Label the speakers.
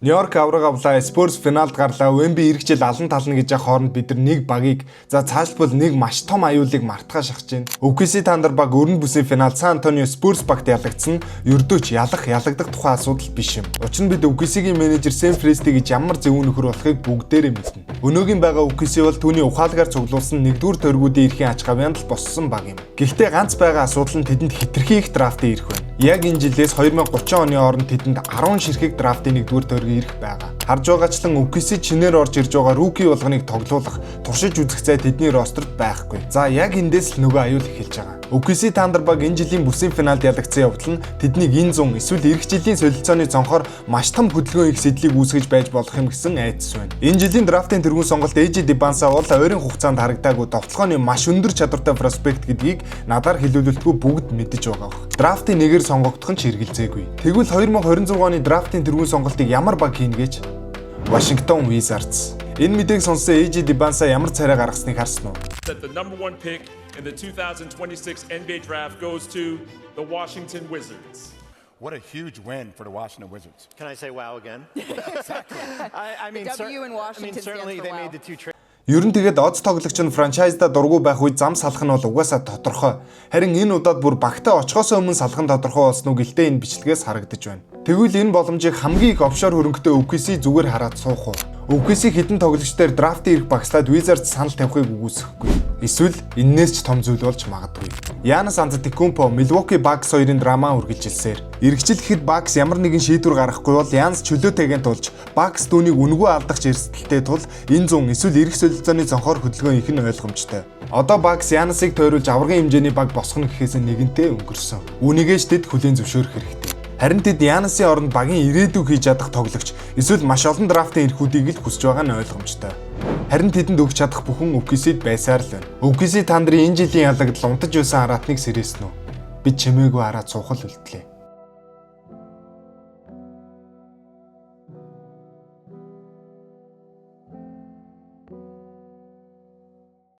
Speaker 1: Нью-Йорк авраг авлаа, Spurs финалд гарлаа, Wemby эх жил алан тална гэж хооронд бид нар нэг багийг цаашбал нэг маш том аюулыг мартахаа шахаж байна. OKC Thunder баг өрн бүсийн финалд San Antonio Spurs багт ялагдсан ердөөч ялагдах тухай асуудал биш юм. Учир нь бид OKC-гийн менежер Sam Presti гэж ямар зөв нөхөр болохыг бүгдээрээ мэднэ. Өнөөгийн байгаа OKC бол түүний ухаалгаар цуглуулсан нэгдүгээр тойргуудын эрхийн ач гавьянд л боссон баг юм. Гэхдээ ганц байгаа асуудал нь тэдэнд хитрхи их драфтын ирэх байна. Яг энэ жилээс 2030 оны хооронд тэдэнд 10 ширхэг драфтын нэгдүгээр тойргийн ирэх байгаа. Харж байгаачлан OKC чинээр орж ирж байгаа руки болгоныг тоглуулах, туршиж үзэх зай тэдний ростерт байхгүй. За яг эндээс л нөгөө аюул эхэлж байгаа. OKC Thunder баг энэ жилийн бүсийн финалд ялагдсан явдал нь тэднийг энэ зун эсвэл эх жилийн солилцооны цонхоор маш том хөдөлгөөн их сэдлийг үүсгэж байж болох юм гэсэн айдас байна. Энэ жилийн драфтын тэргуун сонголт AJ Dibbansa бол ойрын хугацаанд харагдаагүй довтлогооны маш өндөр чадвартай проспект гэдгийг надаар хэлүүлэлтгүй бүгд мэдэж байгаа бох. Драфтын нэгээр сонгогдох нь ч хэрэгэлзээгүй. Тэгвэл 2026 оны драфтын тэргуун сонголтыг ямар баг хийнэ гэж Washington Wizards. Энэ мэдээг сонссон AJ Dibbansa ямар царай гаргасныг харсан уу?
Speaker 2: The number 1 pick in the 2026 NBA draft goes to the Washington Wizards.
Speaker 3: What a huge win for the Washington Wizards.
Speaker 4: Can I say wow again?
Speaker 3: Exactly.
Speaker 4: I mean,
Speaker 5: The W in Washington
Speaker 4: certainly
Speaker 5: stands
Speaker 4: they
Speaker 5: for
Speaker 4: made
Speaker 5: wow.
Speaker 4: the two trades.
Speaker 1: Ер нь тэгээд одц тоглогч нь франчайзда дургу байх үед зам салах нь бол угаасаа тодорхой. Харин энэ удаад бүр багтаа очихоос өмнө салах нь тодорхой болсон уу гэлтэй энэ бичлэгээс харагдаж байна. Тэгвэл энэ боломжийг хамгийн их офшор хөрөнгөтэй OKC зүгээр хараад суух уу? OKC хідэн тоглогчдоор драфтын ирэх багслаад Wizards санал тавихыг үгүйсэхгүй. Эсвэл энээс ч том зүйл болж магадгүй. Giannis Antetokounmpo Milwaukee Bucks хоёрын драма үргэлжилсээр. Иргэжил гэхэд Bucks ямар нэгэн шийдвэр гаргахгүй бол Giannis чөлөөтэйгэн тулж Bucks түүнийг үнэгүй алдах эрсдэлтэй тул энэ зун эсвэл ирэх солилцооны цонхоор хөдөлгөөн их нь ойлгомжтой. Одоо Bucks Giannis-ыг тойруулж аврагын хэмжээний баг босгоно гэхээс нэгэнтээ өнгөрсөн. Үүнийгээс тэд хүлээн зөвшөөрөх хэрэгтэй. Харин тэд Giannis-ийн оронд багийн ирээдүйг хийж чадах тоглогч эсвэл маш олон драфтын эрхүүдийг л хүсэж байгаа нь ойлгомжтой. Харин тэдэнд өгч чадах бүхэн OKC-д байсаар л байна. OKC Thunder-ын энэ жилийн ялагдал унтаж байсан хараатныг сэрээсэн үү? Бид чимээгүй хараад суухал үлдлээ.